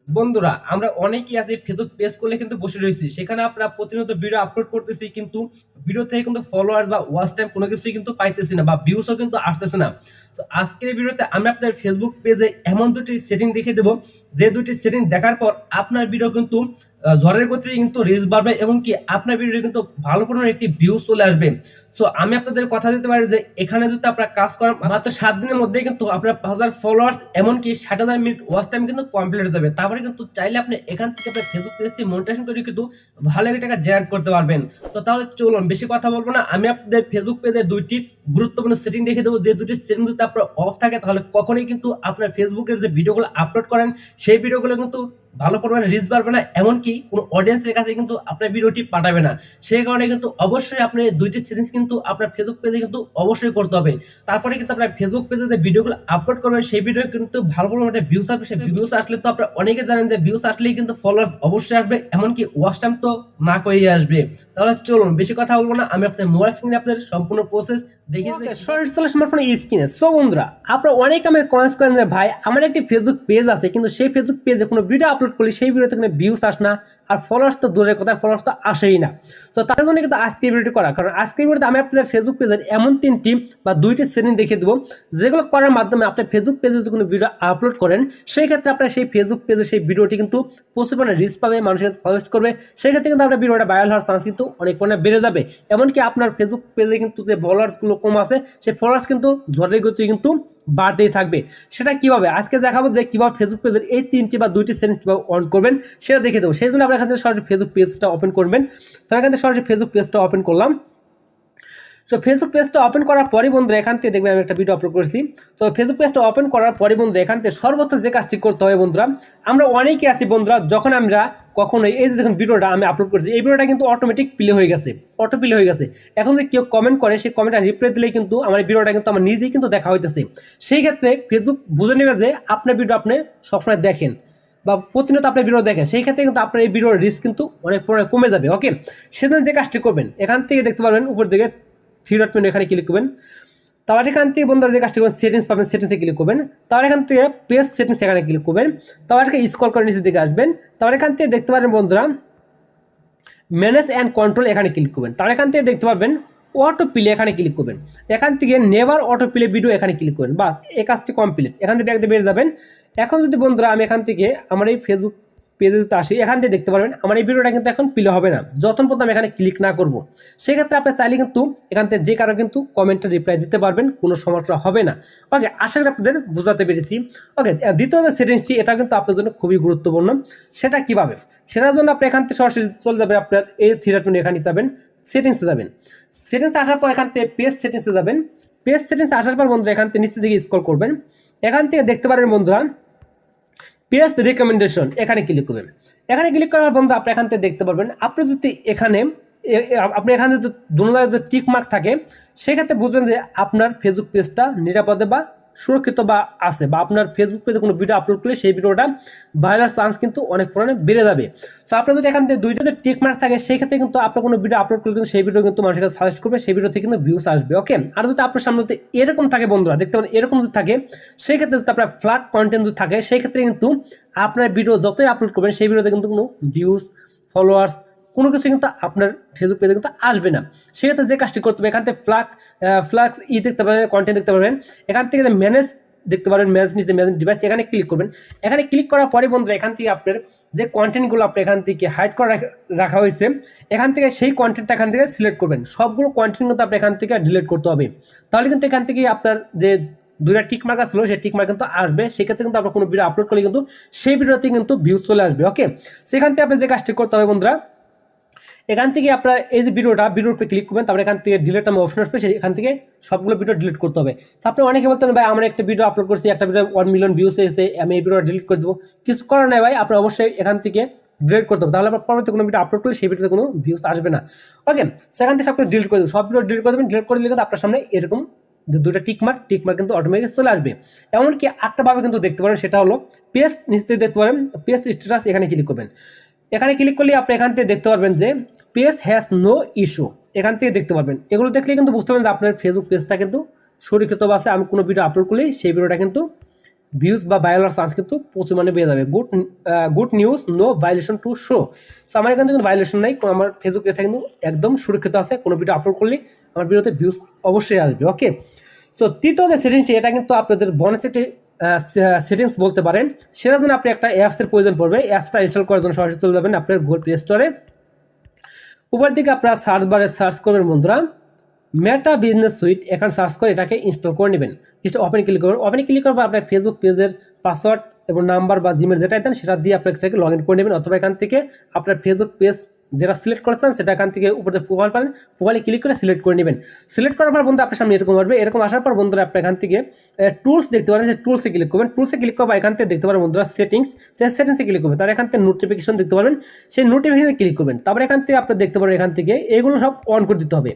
বন্ধুরা আমরা অনেকেই আছি ফেসবুক পেজ করলে কিন্তু বসে রয়েছি, সেখানে আমরা প্রতিনিয়ত ভিডিও আপলোড করতেছি, কিন্তু ভিডিও থেকে কিন্তু ফলোয়ার বা ওয়াচ টাইম কোনো কিছুই কিন্তু পাইতেছি না বা ভিউসও কিন্তু আসতেছে না। তো আজকের ভিডিওতে আমি আপনাদের ফেসবুক পেজে এমন দুটি সেটিং দেখিয়ে দেবো, যে দুটি সেটিং দেখার পর আপনার ভিডিও কিন্তু ঝড়ের গতিতে কিন্তু রিচ বাড়বে এবং কি আপনার ভিডিও কিন্তু ভালো পরিমাণে একটি ভিউ চলে আসবে। সো আমি আপনাদের কথা দিতে পারি যে এখানে যদি আপনারা কাজ করেন মাত্র 7 দিনের মধ্যে কিন্তু আপনার 5,000 ফলোয়ার্স এমনকি 60,000 মিনিট ওয়াচ টাইম কিন্তু কমপ্লিট হয়ে যাবে। তারপরে কিন্তু চাইলে আপনি এখান থেকে আপনার ফেসবুক পেজটি মনিটাইজেশন করে কিন্তু ভালো একটা টাকা জেনারেট করতে পারবেন। তো তাহলে চলুন বেশি কথা বলবো না, আমি আপনাদের ফেসবুক পেজের দুইটি গুরুত্বপূর্ণ সেটিং দেখে দেবো, যে দুটি সেটিং যদি আপনার অফ থাকে তাহলে কখনোই কিন্তু আপনার ফেসবুকের যে ভিডিওগুলো আপলোড করেন সেই ভিডিওগুলো কিন্তু ভালো পরিমাণে রিচ বাড়বে না, এমনকি কোনো অডিয়েন্সের কাছে কিন্তু আপনার ভিডিওটি পাঠাবে না। সেই কারণে কিন্তু অবশ্যই আপনি দুইটি সেটিংস কিন্তু আপনার ফেসবুক পেজে কিন্তু অবশ্যই করতে হবে। তারপরে কিন্তু আপনার ফেসবুক পেজে যে ভিডিওগুলো আপলোড করবেন সেই ভিডিও কিন্তু ভালো পরিমাণে ভিউস আসবে। সেই ভিউস আসলে তো আপনারা অনেকে জানেন যে ভিউস আসলেই কিন্তু ফলোয়ার্স অবশ্যই আসবে, এমনকি ওয়াচ টাইম তো না করেই আসবে। তাহলে চলুন বেশি কথা বলবো না, আমি আপনাদের মোবাইল স্ক্রিনে আপনাদের সম্পূর্ণ প্রসেস দেখিয়ে দিই সরাসরি স্মার্টফোনের স্ক্রিনে। সো বন্ধুরা, আপনারা অনেকে আমাকে কমেন্টস করেন যে ভাই আমার একটি ফেসবুক পেজ আছে, কিন্তু সেই ফেসবুক পেজে কোনো ভিডিও আপলোড করলে সেই ভিডিওতে কোনো ভিউস আসে না, আর ফলোয়ার্স তো দূরের কথা, ফলোয়ার্স তো আসেই না। তো তার জন্য কিন্তু আজকে ভিডিওটি করা, কারণ আজকে ভিডিওতে আমি আপনাদের ফেসবুক পেজের এমন 3টি বা 2টি সেটিং দেখিয়ে দেবো, যেগুলো করার মাধ্যমে আপনার ফেসবুক পেজে যদি কোনো ভিডিও আপলোড করেন সেই ক্ষেত্রে আপনার সেই ফেসবুক পেজে সেই ভিডিওটি কিন্তু প্রচুর পরিমাণে রিচ পাবে, মানুষের সাজেস্ট করবে, সেই ক্ষেত্রে কিন্তু আপনার ভিডিওটা ভাইরাল হওয়ার চান্স কিন্তু অনেক পরিমাণে বেড়ে যাবে। এমনকি আপনার ফেসবুক পেজে কিন্তু যে ফলোয়ার্সগুলো কম আছে সেই ফলোয়ার্স কিন্তু ঝড়ের গতি কিন্তু বাড়তেই থাকবে। সেটা কিভাবে আজকে দেখাবো, যে কিভাবে ফেসবুক পেজের এই 3টি বা 2টি সেটিংস কিভাবে অন করবেন সেটা দেখে দেবো। সেই জন্য আপনার এখান থেকে সরাসরি ফেসবুক পেজটা ওপেন করবেন। তো এখান থেকে সরাসরি ফেসবুক পেজটা ওপেন করলাম। সো ফেসবুক পেজটা ওপেন করার পরে বন্ধুরা এখান থেকে দেখবেন আমি একটা ভিডিও আপলোড করছি। তো ফেসবুক পেজটা ওপেন করার পরে বন্ধুরা এখান থেকে সর্বপ্রথম যে কাজটি করতে হবে বন্ধুরা, আমরা অনেকেই আছি বন্ধুরা, যখন আমরা কখনোই এই যে যখন ভিডিওটা আমি আপলোড করছি এই ভিডিওটা কিন্তু অটোমেটিক প্লে হয়ে গেছে, অটো প্লে হয়ে গেছে। এখন যে কেউ কমেন্ট করে সেই কমেন্টটা রিপ্লাই দিলেই কিন্তু আমার ভিডিওটা কিন্তু আমার নিজেই কিন্তু দেখা হইতেছে। সেই ক্ষেত্রে ফেসবুক বুঝে নেবে যে আপনার ভিডিও আপনি সবসময় দেখেন বা প্রতিনিয়ত আপনার ভিডিও দেখেন, সেই ক্ষেত্রে কিন্তু আপনার এই ভিডিওর রিস্ক কিন্তু অনেক পরিমাণে কমে যাবে। ওকে, সেজন্য যে কাজটি করবেন এখান থেকে দেখতে পারবেন উপর দিকে 3 ডট মেনু, এখানে ক্লিক করবেন। তারপর এখান থেকে বন্ধুরা যে কাজটি করবেন সেটিংস পাবেন, সেটিংসে ক্লিক করবেন। তারপর এখান থেকে পেজ সেটিংস এখানে ক্লিক করবেন। তারপর স্ক্রল করে নিচের দিকে আসবেন। তারপর এখান থেকে দেখতে পারেন বন্ধুরা ম্যানেজ অ্যান্ড কন্ট্রোল, এখানে ক্লিক করবেন। তারপর এখান থেকে দেখতে পাবেন অটো প্লে, এখানে ক্লিক করবেন। এখান থেকে নেভার অটো প্লে ভিডিও এখানে ক্লিক করবেন। বাস এই কাজটি কমপ্লিট। এখান থেকে ব্যাক বেরিয়ে যাবেন। এখন যদি বন্ধুরা আমি এখান থেকে আমার এই ফেসবুক পেজে যদি আসি, এখান থেকে দেখতে পারবেন আমার এই ভিডিওটা কিন্তু এখন প্লে হবে না যতক্ষণ পর্যন্ত আমি এখানে ক্লিক না করবো। সেক্ষেত্রে আপনি চাইলে কিন্তু এখান থেকে যে কারো কিন্তু কমেন্টে রিপ্লাই দিতে পারবেন, কোনো সমস্যা হবে না। ওকে, আশা করি আপনাদের বোঝাতে পেরেছি। ওকে, দ্বিতীয় যে সেটিংসটি এটা কিন্তু আপনার জন্য খুবই গুরুত্বপূর্ণ। সেটা কিভাবে, সেটার জন্য আপনি এখান থেকে সরাসরি চলে যাবেন, আপনার এই 3 ডট মেনু এখানে যাবেন, সেটিংসে যাবেন। সেটিংসে আসার পর এখান থেকে পেজ সেটিংসে যাবেন। পেজ সেটিংসে আসার পর বন্ধুরা এখান থেকে নিচের দিকে স্ক্রল করবেন। এখান থেকে দেখতে পারবেন বন্ধুরা পেজ রেকমেন্ডেশন, এখানে ক্লিক করবেন। এখানে ক্লিক করার পর বন্ধুরা আপনি এখান থেকে দেখতে পারবেন আপনি যদি এখানে আপনি এখানে যদি দুটোর যদি টিক মার্ক থাকে সেক্ষেত্রে বুঝবেন যে আপনার ফেসবুক পেজটা নিরাপদে বা সুরক্ষিত বা আছে, বা আপনার ফেসবুক পেজে কোনো ভিডিও আপলোড করলে সেই ভিডিওটা ভাইরাল চান্স কিন্তু অনেক পরিমাণে বেড়ে যাবে। সো আপনার যদি এখান থেকে দুইটাতে টিক মার্ক থাকে সেই ক্ষেত্রে কিন্তু আপনার কোনো ভিডিও আপলোড করলে কিন্তু সেই ভিডিও কিন্তু মানুষের কাছে সাজেস্ট করবে, সেই ভিডিও থেকে কিন্তু ভিউস আসবে। ওকে, আর যদি আপনার সামনে যদি এরকম থাকে বন্ধুরা, দেখতে পারেন এরকম যদি থাকে সেই ক্ষেত্রে যদি আপনার ফ্ল্যাট কন্টেন্ট যদি থাকে সেই ক্ষেত্রে কিন্তু আপনার ভিডিও যতই আপলোড করবেন সেই ভিডিওতে কিন্তু কোনো ভিউস ফলোয়ার্স কোনো কিছু কিন্তু আপনার ফেসবুক পেজে কিন্তু আসবে না। সেক্ষেত্রে যে কাজটি করতে হবে এখান থেকে ফ্লাক্স দেখতে পাবেন, কন্টেন্ট দেখতে পাবেন। এখান থেকে ম্যানেজ দেখতে পারেন, ম্যানেজ নিচে ম্যানেজ ডিভাইস, এখানে ক্লিক করবেন। এখানে ক্লিক করার পরে বন্ধুরা এখান থেকে আপনার যে কন্টেন্টগুলো আপনার এখান থেকে হাইড করে রাখা হয়েছে এখান থেকে সেই কন্টেন্টটা এখান থেকে সিলেক্ট করবেন। সবগুলো কন্টেন্ট কিন্তু আপনার এখান থেকে ডিলিট করতে হবে, তাহলে কিন্তু এখান থেকে আপনার যে 2টা টিক মার্ক ছিল সেই টিক মার্ক কিন্তু আসবে। সেক্ষেত্রে কিন্তু আপনার কোনো ভিডিও আপলোড করলে কিন্তু সেই ভিডিওতে কিন্তু ভিউজ চলে আসবে। ওকে, সেখান থেকে আপনি যে কাজটি করতে হবে বন্ধুরা এখান থেকে আপনার এই যে ভিডিওর উপরে ক্লিক করবেন। তারপরে এখান থেকে ডিলিট নামে অপশন আসবে, এখান থেকে সবগুলো ভিডিও ডিলিট করতে হবে। আপনি অনেকে বলতেন ভাই আমরা একটা ভিডিও আপলোড করছি, একটা ভিডিও 1 মিলিয়ন ভিউস এসেছে, আমি এই ভিডিওটা ডিলিট করে দেবো। কিছু করার নাই ভাই, আপনার অবশ্যই এখান থেকে ডিলিট করতে হবে, তাহলে আপনার পরবর্তী কোনো ভিডিও আপলোড করলে সেই ভিডিওতে কোনো ভিউস আসবে না। ওকে, সেখান থেকে সবগুলো ডিলিট করে দেবেন, সব ভিডিও ডিলিট করে দেবেন। ডিলিট করে দিলে কিন্তু আপনার সামনে এরকম যে 2টা টিক মার্ক কিন্তু অটোমেটিক চলে আসবে। এমনকি একটা ভাবে কিন্তু দেখতে পারেন, সেটা হলো পেজ নিচে দেখতে পারেন পেজ স্ট্যাটাস, এখানে ক্লিক করবেন। এখানে ক্লিক করলে আপনি এখান থেকে দেখতে পারবেন যে পেজ হ্যাজ নো ইস্যু, এখান থেকে দেখতে পারবেন। এগুলো দেখলে কিন্তু বুঝতে পারবেন যে আপনার ফেসবুক পেজটা কিন্তু সুরক্ষিত আছে। আমি কোনো ভিডিও আপলোড করলেই সেই ভিডিওটা কিন্তু ভিউজ বা ভাইরাল চান্স কিন্তু প্রচুর মানে বেড়ে যাবে। Good news, no violation to show. So আমার এখানে কোনো ভাইলেশন নাই, আমার ফেসবুক পেজটা কিন্তু একদম সুরক্ষিত আছে। কোনো ভিডিও আপলোড করলে আমার ভিডিওতে ভিউজ অবশ্যই আসবে। ওকে, সো তৃতীয় যে সেটিংসটি, এটা কিন্তু আপনাদের বোনাস একটি সেটিংস বলতে পারেন। সেটার জন্য আপনি একটা অ্যাপসের প্রয়োজন পড়বে। অ্যাপসটা ইনস্টল করার জন্য সরাসরি চলে যাবেন আপনার গুগল প্লে স্টোরে। উপর দিকে আপনারা সার্চ বারে সার্চ করবেন বন্ধুরা মেটা বিজনেস সুইট, এখানে সার্চ করে এটাকে ইনস্টল করে নেবেন। ওপেন ক্লিক করবেন। ওপেন ক্লিক করবে আপনার ফেসবুক পেজের পাসওয়ার্ড এবং নাম্বার বা জিমেল যেটা দেন সেটা দিয়ে আপনার এটাকে লগ ইন করে নেবেন, অথবা এখান থেকে আপনার ফেসবুক পেজ যেটা সিলেক্ট করেছেন সেটা এখান থেকে উপরে প্রোফাইল পাবেন, প্রোফাইলে ক্লিক করে সিলেক্ট করে নেবেন। সিলেক্ট করার পর বন্ধু আপনার সামনে এরকম আসবে। এরকম আসার পর বন্ধুরা আপনি এখান থেকে টুলস দেখতে পারেন, যে টুলসে ক্লিক করবেন। টুলসে ক্লিক করবার এখান থেকে দেখতে পারেন বন্ধুরা সেটিংস, সেই সেটিংসে ক্লিক করবেন। তার এখান থেকে নোটিফিকেশন দেখতে পারবেন, সেই নোটিফিকেশনে ক্লিক করবেন। তারপরে এখান থেকে আপনি দেখতে পারেন এখান থেকে এগুলো সব অন করে দিতে হবে।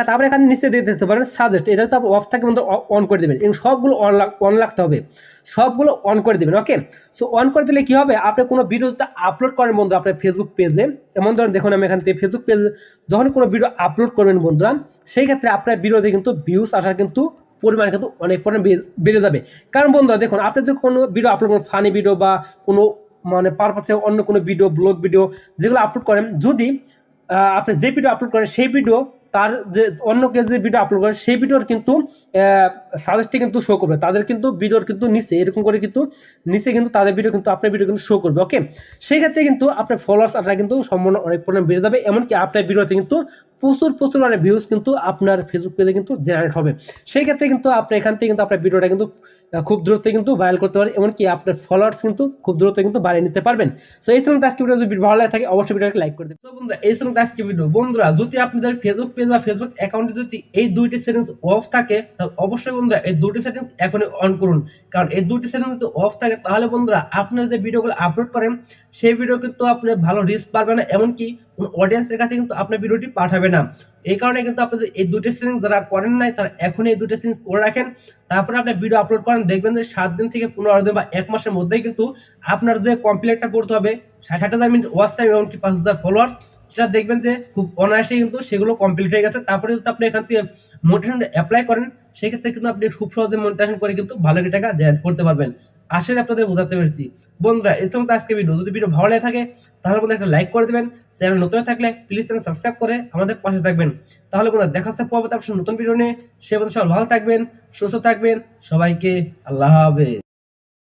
তারপরে এখানে নিচে দিয়ে দেখতে পারেন সাজেস্ট, এটা তো অফ থাকে বন্ধু অন করে দেবেন এবং সবগুলো অন রাখতে হবে, সবগুলো অন করে দেবেন। ওকে, সো অন করে দিলে কি হবে, আপনি কোনো ভিডিও যদি আপলোড করেন বন্ধু আপনার ফেসবুক পেজে, এমন ধরেন দেখুন আমি এখান থেকে ফেসবুক পেজে যখন কোনো ভিডিও আপলোড করবেন বন্ধুরা, সেই ক্ষেত্রে আপনার ভিডিওতে কিন্তু ভিউজ আসার কিন্তু পরিমাণ কিন্তু অনেক পরিমাণে বেড়ে যাবে। কারণ বন্ধুরা দেখুন, আপনি যদি কোনো ভিডিও আপলোড করেন, ফানি ভিডিও বা কোনো মানে পারপাসে অন্য কোনো ভিডিও, ব্লগ ভিডিও যেগুলো আপলোড করেন, যদি আপনি যে ভিডিও আপলোড করেন সেই ভিডিও তার যে অন্য কেউ যে ভিডিও আপলোড করে সেই ভিডিওর কিন্তু সাজেস্টে কিন্তু শো করবে, তাদের কিন্তু ভিডিওর কিন্তু নিচে এরকম করে কিন্তু নিচে কিন্তু তাদের ভিডিও কিন্তু আপনার ভিডিও কিন্তু শো করবে। ওকে, সেই ক্ষেত্রে কিন্তু আপনার ফলোয়ার্স আপনার কিন্তু সম্পূর্ণ অনেক পরিমাণে বেড়ে যাবে, এমনকি আপনার ভিডিওতে কিন্তু প্রচুর মানে ভিউজ কিন্তু আপনার ফেসবুক পেজে কিন্তু জেনারেট হবে। সেই ক্ষেত্রে কিন্তু আপনি এখান থেকে কিন্তু আপনার ভিডিওটা কিন্তু খুব দ্রুত কিন্তু ভাইরাল করতে পারেন, এমনকি আপনার ফলোয়ার্স কিন্তু খুব দ্রুত কিন্তু বাড়িয়ে নিতে পারবেন। সো এই সময় আজকে ভিডিও যদি ভালো লাগে থাকে অবশ্যই ভিডিওটাকে লাইক করে দেবেন। তো বন্ধুরা এই সময় আজকে ভিডিও বন্ধুরা যদি আপনাদের ফেসবুক পেজ বা ফেসবুক অ্যাকাউন্টে যদি এই দুইটি সেটিংস অফ থাকে, তাহলে অবশ্যই বন্ধুরা এই দুটি সেটিংস এখনই অন করুন। কারণ এই দুটি সেটিংস যদি অফ থাকে তাহলে বন্ধুরা আপনারা যে ভিডিওগুলো আপলোড করেন সেই ভিডিও কিন্তু আপনি ভালো রিচ পাবেন না, এমনকি অডিয়েন্সের কাছে কিন্তু আপনার ভিডিওটি পাঠাবে না। এই কারণে কিন্তু আপনাদের এই দুটি সেটিংস যারা করেন নাই তারা এখনই এই দুটি সেটিংস করে রাখেন। তারপরে আপনি ভিডিও আপলোড করেন, দেখবেন যে 7 দিন থেকে 15 দিন বা 1 মাসের মধ্যেই কিন্তু আপনার যে কমপ্লিটটা করতে হবে 60,000 মিনিট ওয়াচ টাইম এমনকি 5,000 ফলোয়ার্স, সেটা দেখবেন যে খুব অনায়াসে কিন্তু সেগুলো কমপ্লিট হয়ে গেছে। তারপরে যদি আপনি এখান থেকে মোটিভেশন অ্যাপ্লাই করেন, সেক্ষেত্রে কিন্তু আপনি খুব সহজে মনিটাইজেশন করে কিন্তু ভালো টাকা জেনারেট করতে পারবেন। আসলে আপনাদের বোঝাতে পেরেছি বন্ধুরা। এই সময় আজকে ভিডিও যদি ভিডিও ভালো লাগে থাকে তাহলে বন্ধুরা একটা লাইক করে দেবেন। চ্যানেল নতুন থাকলে প্লিজ চ্যানেল সাবস্ক্রাইব করে আমাদের পাশে থাকবেন। তাহলে বন্ধুরা দেখা হচ্ছে পরবর্তী নতুন ভিডিও নিয়ে। সে বন্ধু সবাই ভালো থাকবেন, সুস্থ থাকবেন। সবাইকে আল্লাহ হাফেজ।